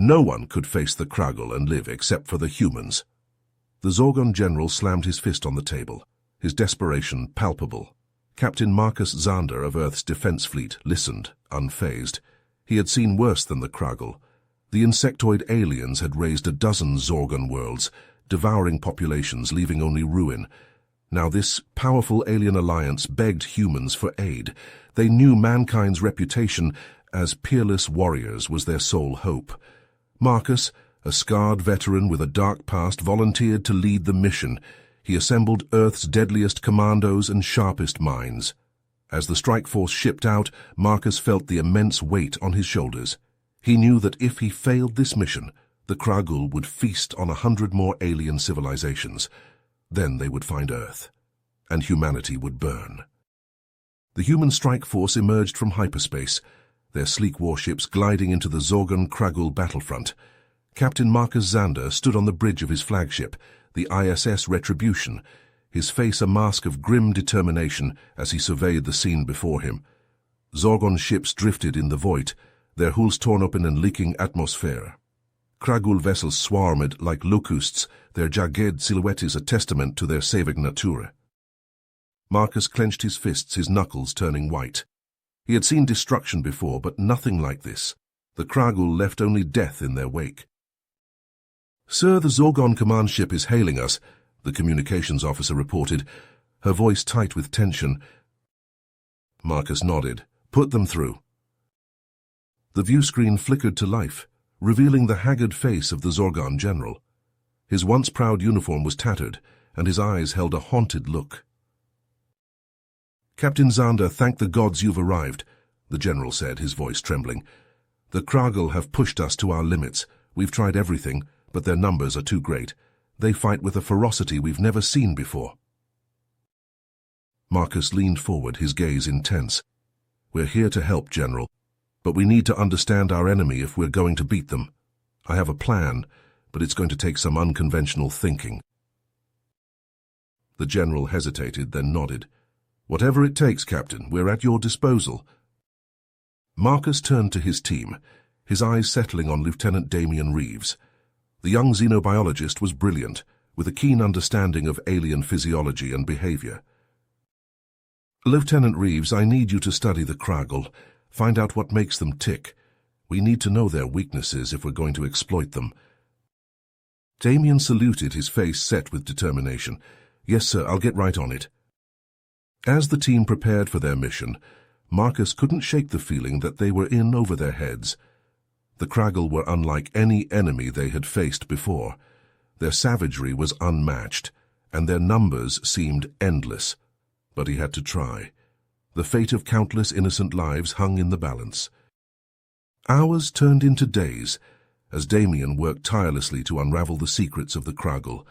No one could face the Kragel and live except for the humans. The Zorgon general slammed his fist on the table, his desperation palpable. Captain Marcus Zander of Earth's defense fleet listened, unfazed. He had seen worse than the Kragel. The insectoid aliens had raised a dozen Zorgon worlds, devouring populations, leaving only ruin. Now this powerful alien alliance begged humans for aid. They knew mankind's reputation as peerless warriors was their sole hope. Marcus, a scarred veteran with a dark past, volunteered to lead the mission. He assembled Earth's deadliest commandos and sharpest minds. As the strike force shipped out, Marcus felt the immense weight on his shoulders. He knew that if he failed this mission, the Kragel would feast on 100 more alien civilizations. Then they would find Earth, and humanity would burn. The human strike force emerged from hyperspace, their sleek warships gliding into the Zorgon Kragel battlefront. Captain Marcus Zander stood on the bridge of his flagship, the ISS Retribution, his face a mask of grim determination as he surveyed the scene before him. Zorgon ships drifted in the void, their hulls torn open and leaking atmosphere. Kragel vessels swarmed like locusts, their jagged silhouettes a testament to their saving nature. Marcus clenched his fists, his knuckles turning white. He had seen destruction before, but nothing like this. The Kragel left only death in their wake. "Sir, the Zorgon command ship is hailing us," the communications officer reported, her voice tight with tension. Marcus nodded. "Put them through." The view screen flickered to life, revealing the haggard face of the Zorgon general. His once proud uniform was tattered, and his eyes held a haunted look. "Captain Zander, thank the gods you've arrived," the general said, his voice trembling. "The Kragel have pushed us to our limits. We've tried everything, but their numbers are too great. They fight with a ferocity we've never seen before." Marcus leaned forward, his gaze intense. "We're here to help, General, but we need to understand our enemy if we're going to beat them. I have a plan, but it's going to take some unconventional thinking." The general hesitated, then nodded. "Whatever it takes, Captain, we're at your disposal." Marcus turned to his team, his eyes settling on Lieutenant Damian Reeves. The young xenobiologist was brilliant, with a keen understanding of alien physiology and behavior. "Lieutenant Reeves, I need you to study the Kragel, find out what makes them tick. We need to know their weaknesses if we're going to exploit them." Damian saluted, his face set with determination. "Yes, sir, I'll get right on it." As the team prepared for their mission, Marcus couldn't shake the feeling that they were in over their heads. The Kragel were unlike any enemy they had faced before. Their savagery was unmatched, and their numbers seemed endless. But he had to try. The fate of countless innocent lives hung in the balance. Hours turned into days, as Damian worked tirelessly to unravel the secrets of the Kragel.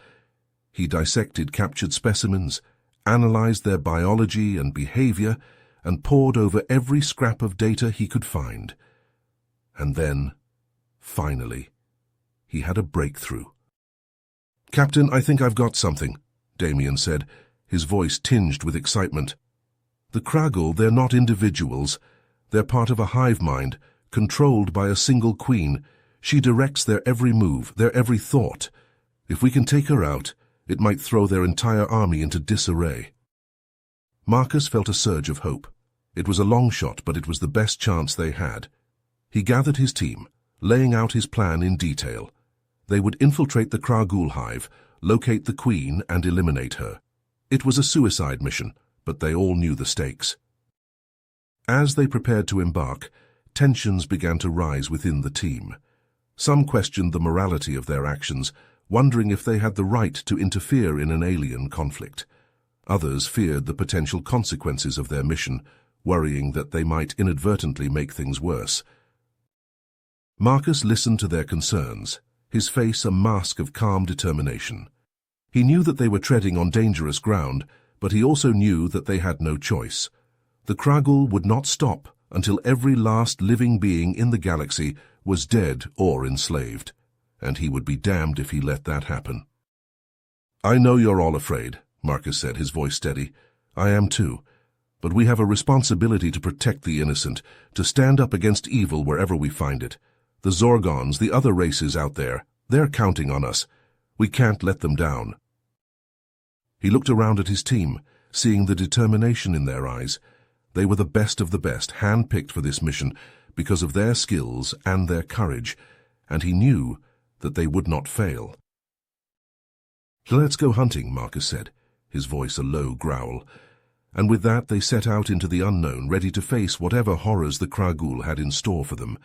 He dissected captured specimens, analyzed their biology and behavior, and pored over every scrap of data he could find. And then, finally, he had a breakthrough. "Captain, I think I've got something," Damian said, his voice tinged with excitement. "The Kragel, they're not individuals. They're part of a hive mind, controlled by a single queen. She directs their every move, their every thought. If we can take her out, it might throw their entire army into disarray." Marcus felt a surge of hope. It was a long shot, but it was the best chance they had. He gathered his team, laying out his plan in detail. They would infiltrate the Kragel hive, locate the queen, and eliminate her. It was a suicide mission, but they all knew the stakes. As they prepared to embark, tensions began to rise within the team. Some questioned the morality of their actions, wondering if they had the right to interfere in an alien conflict. Others feared the potential consequences of their mission, worrying that they might inadvertently make things worse. Marcus listened to their concerns, his face a mask of calm determination. He knew that they were treading on dangerous ground, but he also knew that they had no choice. The Kragel would not stop until every last living being in the galaxy was dead or enslaved, and he would be damned if he let that happen. "I know you're all afraid," Marcus said, his voice steady. "I am too. But we have a responsibility to protect the innocent, to stand up against evil wherever we find it. The The Zorgons, the other races out there, they're counting on us. We can't let them down. He looked around at his team, seeing the determination in their eyes. They were the best of the best, hand-picked for this mission because of their skills and their courage, and he knew that they would not fail. "Let's go hunting," Marcus said, his voice a low growl. And with that they set out into the unknown, ready to face whatever horrors the Kragul had in store for them.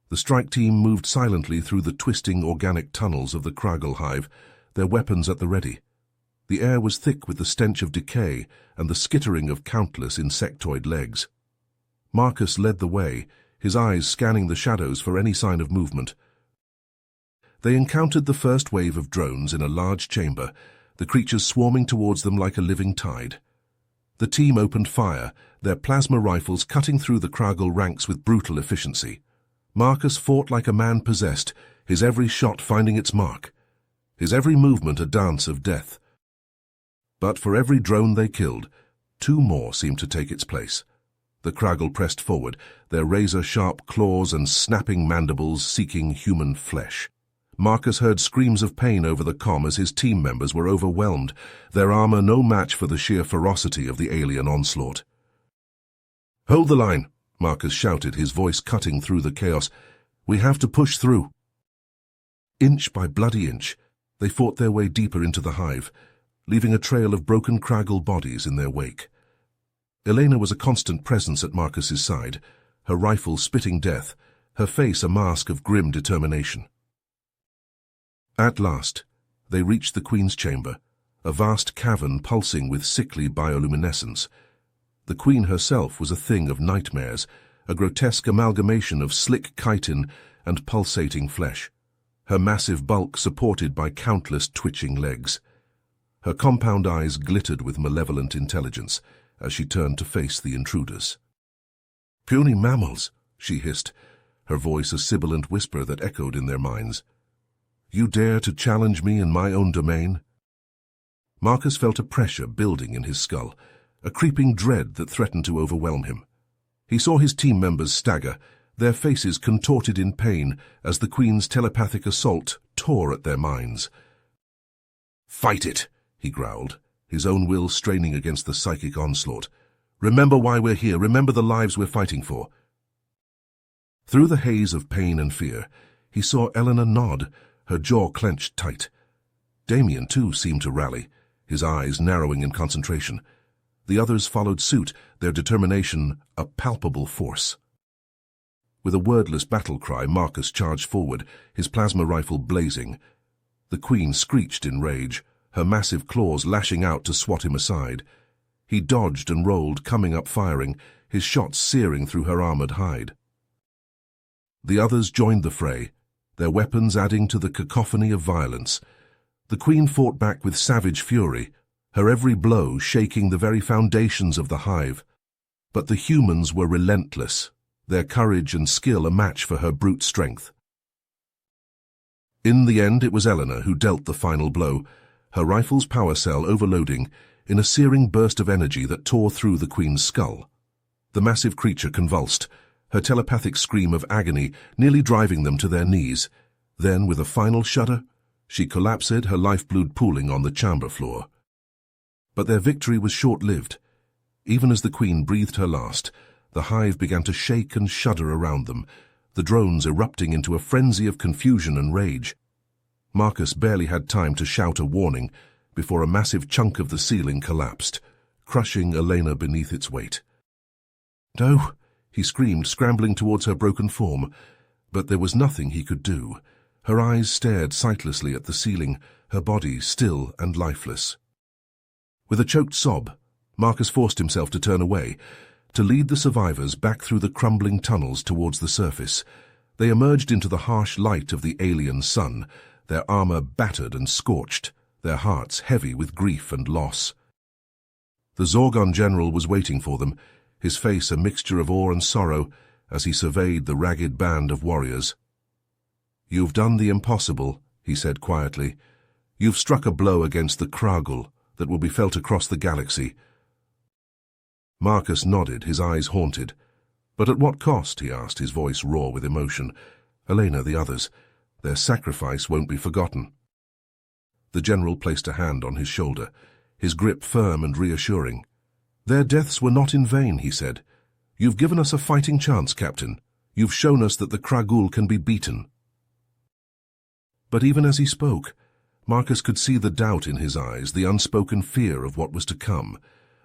The strike team moved silently through the twisting organic tunnels of the Kragul hive, their weapons at the ready. The air was thick with the stench of decay and the skittering of countless insectoid legs. Marcus led the way, his eyes scanning the shadows for any sign of movement. They encountered the first wave of drones in a large chamber, the creatures swarming towards them like a living tide. The team opened fire, their plasma rifles cutting through the Kragul ranks with brutal efficiency. Marcus fought like a man possessed, his every shot finding its mark, his every movement a dance of death. But for every drone they killed, 2 more seemed to take its place. The Kragul pressed forward, their razor-sharp claws and snapping mandibles seeking human flesh. Marcus heard screams of pain over the comm as his team members were overwhelmed, their armor no match for the sheer ferocity of the alien onslaught. "Hold the line," Marcus shouted, his voice cutting through the chaos. "We have to push through." Inch by bloody inch, they fought their way deeper into the hive, leaving a trail of broken Kragul bodies in their wake. Elena was a constant presence at Marcus's side, her rifle spitting death, her face a mask of grim determination. At last, they reached the Queen's chamber, a vast cavern pulsing with sickly bioluminescence. The Queen herself was a thing of nightmares, a grotesque amalgamation of slick chitin and pulsating flesh, her massive bulk supported by countless twitching legs. Her compound eyes glittered with malevolent intelligence as she turned to face the intruders. "Puny mammals," she hissed, her voice a sibilant whisper that echoed in their minds. "You dare to challenge me in my own domain?" Marcus felt a pressure building in his skull, a creeping dread that threatened to overwhelm him. He saw his team members stagger, their faces contorted in pain as the Queen's telepathic assault tore at their minds. "Fight it," he growled, his own will straining against the psychic onslaught. "Remember why we're here, remember the lives we're fighting for." Through the haze of pain and fear, he saw Eleanor nod, her jaw clenched tight. Damien, too, seemed to rally, his eyes narrowing in concentration. The others followed suit, their determination a palpable force. With a wordless battle cry, Marcus charged forward, his plasma rifle blazing. The Queen screeched in rage, her massive claws lashing out to swat him aside. He dodged and rolled, coming up firing, his shots searing through her armored hide. The others joined the fray, their weapons adding to the cacophony of violence. The Queen fought back with savage fury, her every blow shaking the very foundations of the hive. But the humans were relentless, their courage and skill a match for her brute strength. In the end, it was Eleanor who dealt the final blow, her rifle's power cell overloading in a searing burst of energy that tore through the Queen's skull. The massive creature convulsed, her telepathic scream of agony nearly driving them to their knees. Then, with a final shudder, she collapsed, her lifeblood pooling on the chamber floor. But their victory was short-lived. Even as the Queen breathed her last, the hive began to shake and shudder around them, the drones erupting into a frenzy of confusion and rage. Marcus barely had time to shout a warning before a massive chunk of the ceiling collapsed, crushing Elena beneath its weight. "No!" he screamed, scrambling towards her broken form, but there was nothing he could do. Her eyes stared sightlessly at the ceiling, her body still and lifeless. With a choked sob, Marcus forced himself to turn away, to lead the survivors back through the crumbling tunnels towards the surface. They emerged into the harsh light of the alien sun, their armor battered and scorched, their hearts heavy with grief and loss. The Zorgon general was waiting for them, his face a mixture of awe and sorrow as he surveyed the ragged band of warriors. "You've done the impossible," he said quietly. "You've struck a blow against the Kragul that will be felt across the galaxy." Marcus nodded, his eyes haunted. But at what cost, he asked, his voice raw with emotion. Elena, the others, their sacrifice won't be forgotten. The general placed a hand on his shoulder, his grip firm and reassuring. Their deaths were not in vain, he said. You've given us a fighting chance, Captain. You've shown us that the Kragul can be beaten. But even as he spoke, Marcus could see the doubt in his eyes, the unspoken fear of what was to come.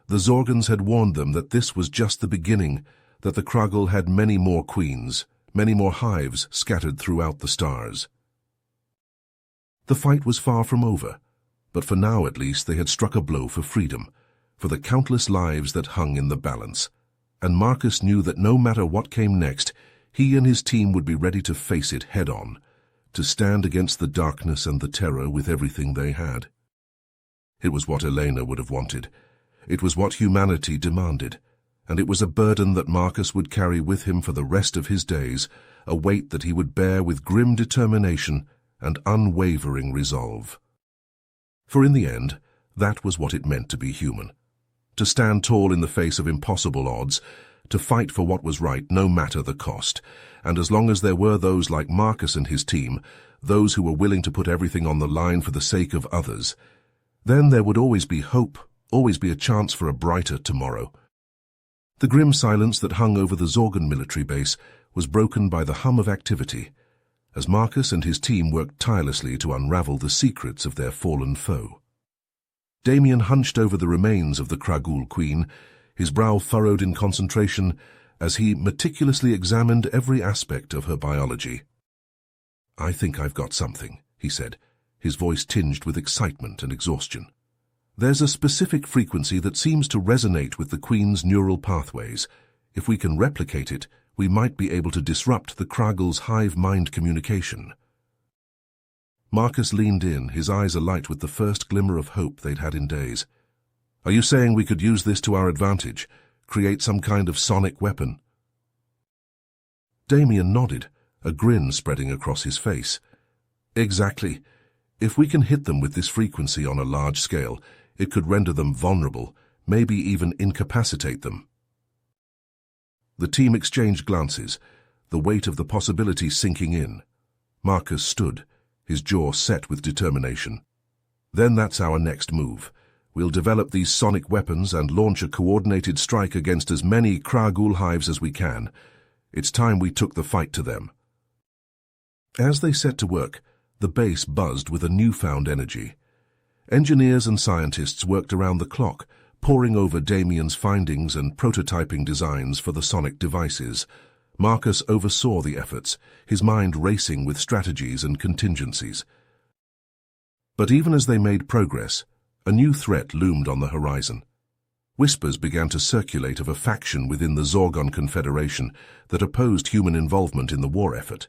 The Zorgans had warned them that this was just the beginning, that the Kragul had many more queens, many more hives scattered throughout the stars. The fight was far from over, but for now at least they had struck a blow for freedom, for the countless lives that hung in the balance. And Marcus knew that no matter what came next, he and his team would be ready to face it head-on, to stand against the darkness and the terror with everything they had. It was what Elena would have wanted. It was what humanity demanded, and it was a burden that Marcus would carry with him for the rest of his days, a weight that he would bear with grim determination and unwavering resolve. For in the end, that was what it meant to be human. To stand tall in the face of impossible odds, to fight for what was right no matter the cost, and as long as there were those like Marcus and his team, those who were willing to put everything on the line for the sake of others, then there would always be hope, always be a chance for a brighter tomorrow. The grim silence that hung over the Zorgan military base was broken by the hum of activity, as Marcus and his team worked tirelessly to unravel the secrets of their fallen foe. Damien hunched over the remains of the Kragul queen, his brow furrowed in concentration as he meticulously examined every aspect of her biology. "I think I've got something," he said, his voice tinged with excitement and exhaustion. "There's a specific frequency that seems to resonate with the queen's neural pathways. If we can replicate it, we might be able to disrupt the Kragul's hive-mind communication." Marcus leaned in, his eyes alight with the first glimmer of hope they'd had in days. "Are you saying we could use this to our advantage, create some kind of sonic weapon?" Damien nodded, a grin spreading across his face. "Exactly. If we can hit them with this frequency on a large scale, it could render them vulnerable, maybe even incapacitate them." The team exchanged glances, the weight of the possibility sinking in. Marcus stood, his jaw set with determination. "Then that's our next move. We'll develop these sonic weapons and launch a coordinated strike against as many Kragul hives as we can. It's time we took the fight to them." As they set to work, the base buzzed with a newfound energy. Engineers and scientists worked around the clock, poring over Damien's findings and prototyping designs for the sonic devices. Marcus oversaw the efforts, his mind racing with strategies and contingencies. But even as they made progress, a new threat loomed on the horizon. Whispers began to circulate of a faction within the Zorgon Confederation that opposed human involvement in the war effort.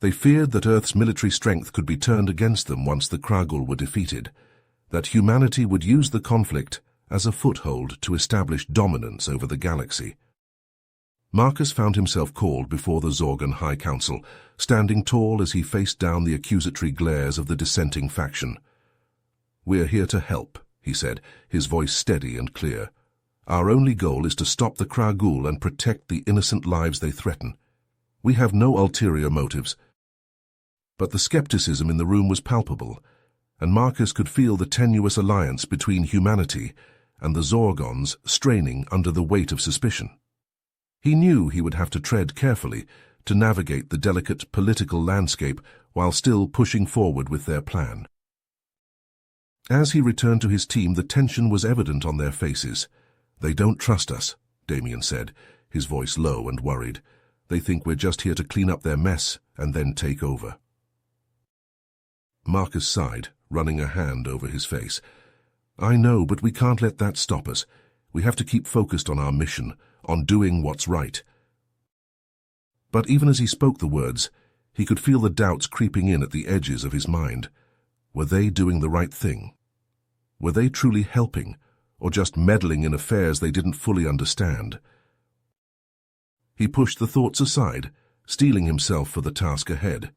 They feared that Earth's military strength could be turned against them once the Kragul were defeated, that humanity would use the conflict as a foothold to establish dominance over the galaxy. Marcus found himself called before the Zorgan High Council, standing tall as he faced down the accusatory glares of the dissenting faction. "We're here to help," he said, his voice steady and clear. "Our only goal is to stop the Kragul and protect the innocent lives they threaten. We have no ulterior motives." But the skepticism in the room was palpable, and Marcus could feel the tenuous alliance between humanity and the Zorgons straining under the weight of suspicion. He knew he would have to tread carefully to navigate the delicate political landscape while still pushing forward with their plan. As he returned to his team, the tension was evident on their faces. "They don't trust us," Damien said, his voice low and worried. "They think we're just here to clean up their mess and then take over." Marcus sighed, running a hand over his face. "I know, but we can't let that stop us. We have to keep focused on our mission, on doing what's right." But even as he spoke the words, he could feel the doubts creeping in at the edges of his mind. Were they doing the right thing? Were they truly helping, or just meddling in affairs they didn't fully understand? He pushed the thoughts aside, steeling himself for the task ahead.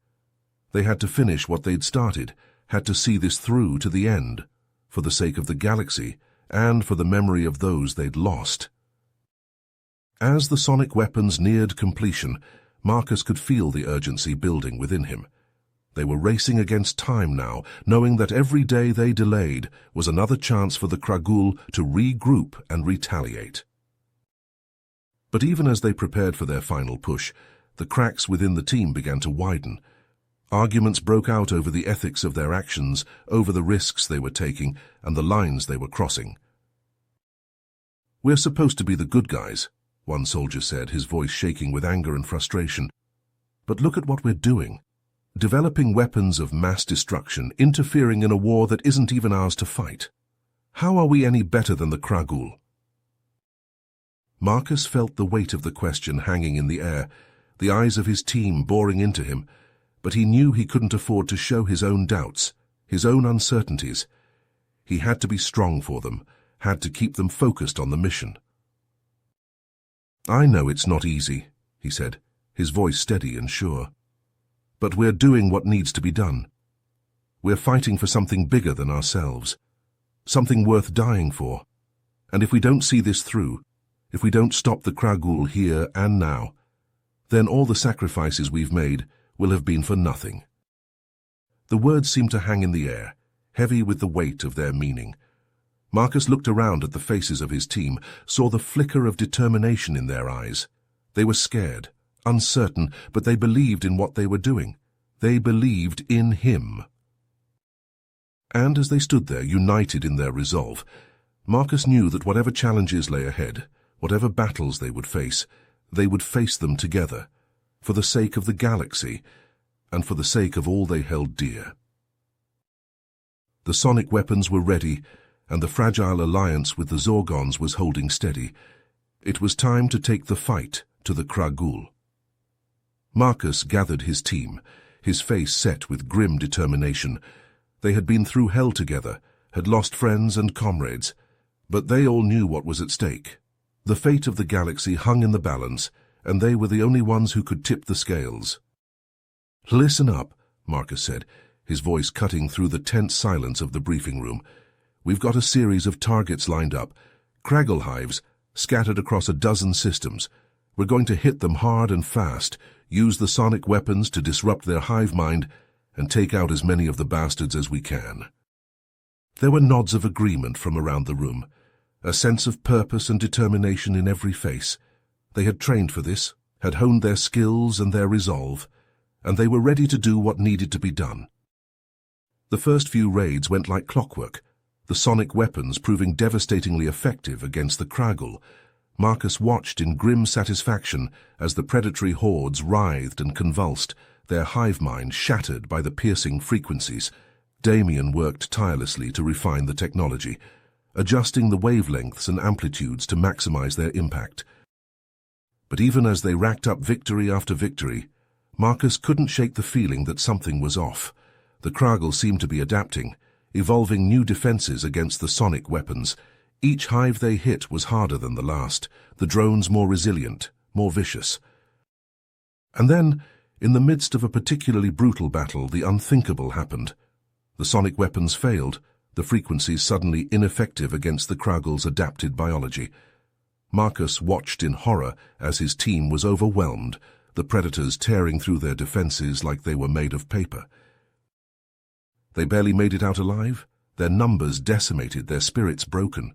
They had to finish what they'd started, had to see this through to the end, for the sake of the galaxy and for the memory of those they'd lost. As the sonic weapons neared completion, Marcus could feel the urgency building within him. They were racing against time now, knowing that every day they delayed was another chance for the Kragul to regroup and retaliate. But even as they prepared for their final push, the cracks within the team began to widen. Arguments broke out over the ethics of their actions, over the risks they were taking, and the lines they were crossing. "We're supposed to be the good guys," one soldier said, his voice shaking with anger and frustration. "But look at what we're doing. Developing weapons of mass destruction, interfering in a war that isn't even ours to fight. How are we any better than the Kragul?" Marcus felt the weight of the question hanging in the air, the eyes of his team boring into him, but he knew he couldn't afford to show his own doubts, his own uncertainties. He had to be strong for them, had to keep them focused on the mission. "I know it's not easy," he said, his voice steady and sure. "But we're doing what needs to be done. We're fighting for something bigger than ourselves, something worth dying for. And if we don't see this through, if we don't stop the Kragul here and now, then all the sacrifices we've made will have been for nothing." The words seemed to hang in the air, heavy with the weight of their meaning. Marcus looked around at the faces of his team, saw the flicker of determination in their eyes. They were scared, uncertain, but they believed in what they were doing. They believed in him. And as they stood there, united in their resolve, Marcus knew that whatever challenges lay ahead, whatever battles they would face them together, for the sake of the galaxy, and for the sake of all they held dear. The sonic weapons were ready, and the fragile alliance with the Zorgons was holding steady. It was time to take the fight to the Kragul. Marcus gathered his team, his face set with grim determination. They had been through hell together, had lost friends and comrades, but they all knew what was at stake. The fate of the galaxy hung in the balance, and they were the only ones who could tip the scales. "Listen up," Marcus said, his voice cutting through the tense silence of the briefing room. "We've got a series of targets lined up, Kragul hives scattered across a dozen systems. We're going to hit them hard and fast, use the sonic weapons to disrupt their hive mind, and take out as many of the bastards as we can." There were nods of agreement from around the room, a sense of purpose and determination in every face. They had trained for this, had honed their skills and their resolve, and they were ready to do what needed to be done. The first few raids went like clockwork, the sonic weapons proving devastatingly effective against the Kragul. Marcus watched in grim satisfaction as the predatory hordes writhed and convulsed, their hive mind shattered by the piercing frequencies. Damien worked tirelessly to refine the technology, adjusting the wavelengths and amplitudes to maximize their impact. But even as they racked up victory after victory, Marcus couldn't shake the feeling that something was off. The Kragul seemed to be adapting, evolving new defenses against the sonic weapons. Each hive they hit was harder than the last, the drones more resilient, more vicious. And then, in the midst of a particularly brutal battle, the unthinkable happened. The sonic weapons failed, the frequencies suddenly ineffective against the Kragul's adapted biology. Marcus watched in horror as his team was overwhelmed, the predators tearing through their defenses like they were made of paper. They barely made it out alive, their numbers decimated, their spirits broken.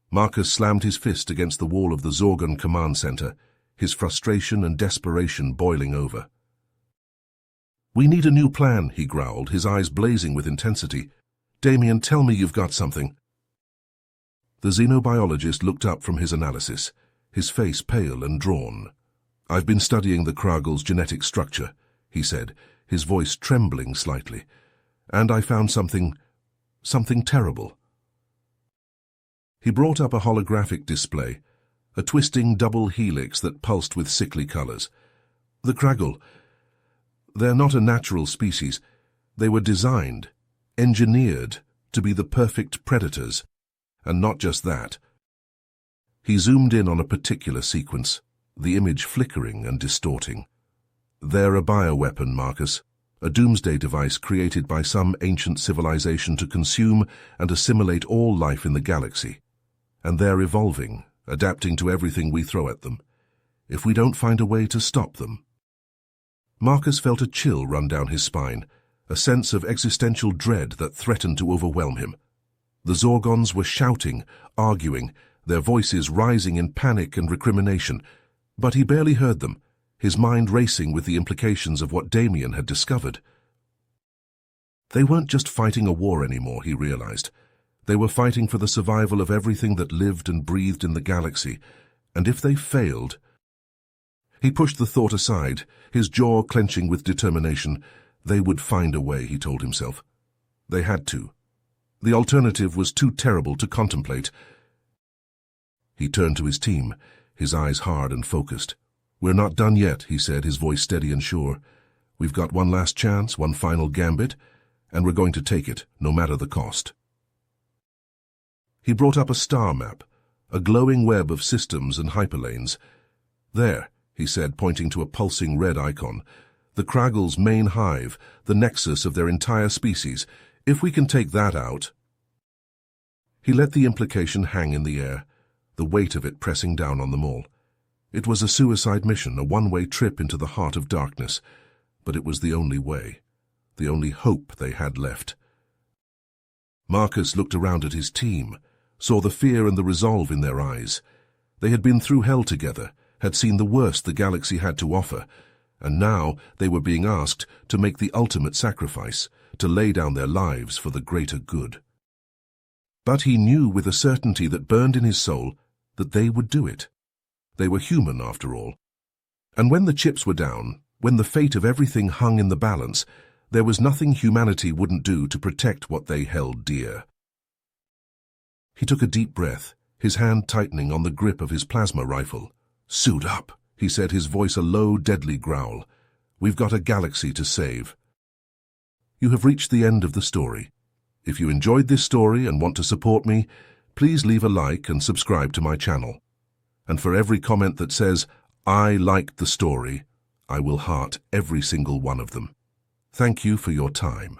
Marcus slammed his fist against the wall of the Zorgon command center, his frustration and desperation boiling over. "We need a new plan," he growled, his eyes blazing with intensity. "Damien, tell me you've got something." The xenobiologist looked up from his analysis, his face pale and drawn. "I've been studying the Kragul's genetic structure," he said, his voice trembling slightly, "and I found something terrible." He brought up a holographic display, a twisting double helix that pulsed with sickly colors. "The Kragul, they're not a natural species. They were designed, engineered, to be the perfect predators. And not just that." He zoomed in on a particular sequence, the image flickering and distorting. "They're a bioweapon, Marcus, a doomsday device created by some ancient civilization to consume and assimilate all life in the galaxy. And they're evolving, adapting to everything we throw at them. if we don't find a way to stop them. Marcus felt a chill run down his spine, a sense of existential dread that threatened to overwhelm him. The Zorgons were shouting, arguing, their voices rising in panic and recrimination, but he barely heard them, his mind racing with the implications of what Damien had discovered. They weren't just fighting a war anymore, he realized. They were fighting for the survival of everything that lived and breathed in the galaxy, and if they failed... He pushed the thought aside, his jaw clenching with determination. They would find a way, he told himself. They had to. The alternative was too terrible to contemplate. He turned to his team, his eyes hard and focused. "We're not done yet," he said, his voice steady and sure. "We've got one last chance, one final gambit, and we're going to take it, no matter the cost." He brought up a star map, a glowing web of systems and hyperlanes. "There," he said, pointing to a pulsing red icon. "The Kraggle's main hive, the nexus of their entire species. If we can take that out..." He let the implication hang in the air, the weight of it pressing down on them all. It was a suicide mission, a one-way trip into the heart of darkness, but it was the only way, the only hope they had left. Marcus looked around at his team, saw the fear and the resolve in their eyes. They had been through hell together, had seen the worst the galaxy had to offer, and now they were being asked to make the ultimate sacrifice, to lay down their lives for the greater good. But he knew with a certainty that burned in his soul that they would do it. They were human, after all. And when the chips were down, when the fate of everything hung in the balance, there was nothing humanity wouldn't do to protect what they held dear. He took a deep breath, his hand tightening on the grip of his plasma rifle. "Suit up," he said, his voice a low, deadly growl. "We've got a galaxy to save." You have reached the end of the story. If you enjoyed this story and want to support me, please leave a like and subscribe to my channel. And for every comment that says, "I liked the story," I will heart every single one of them. Thank you for your time.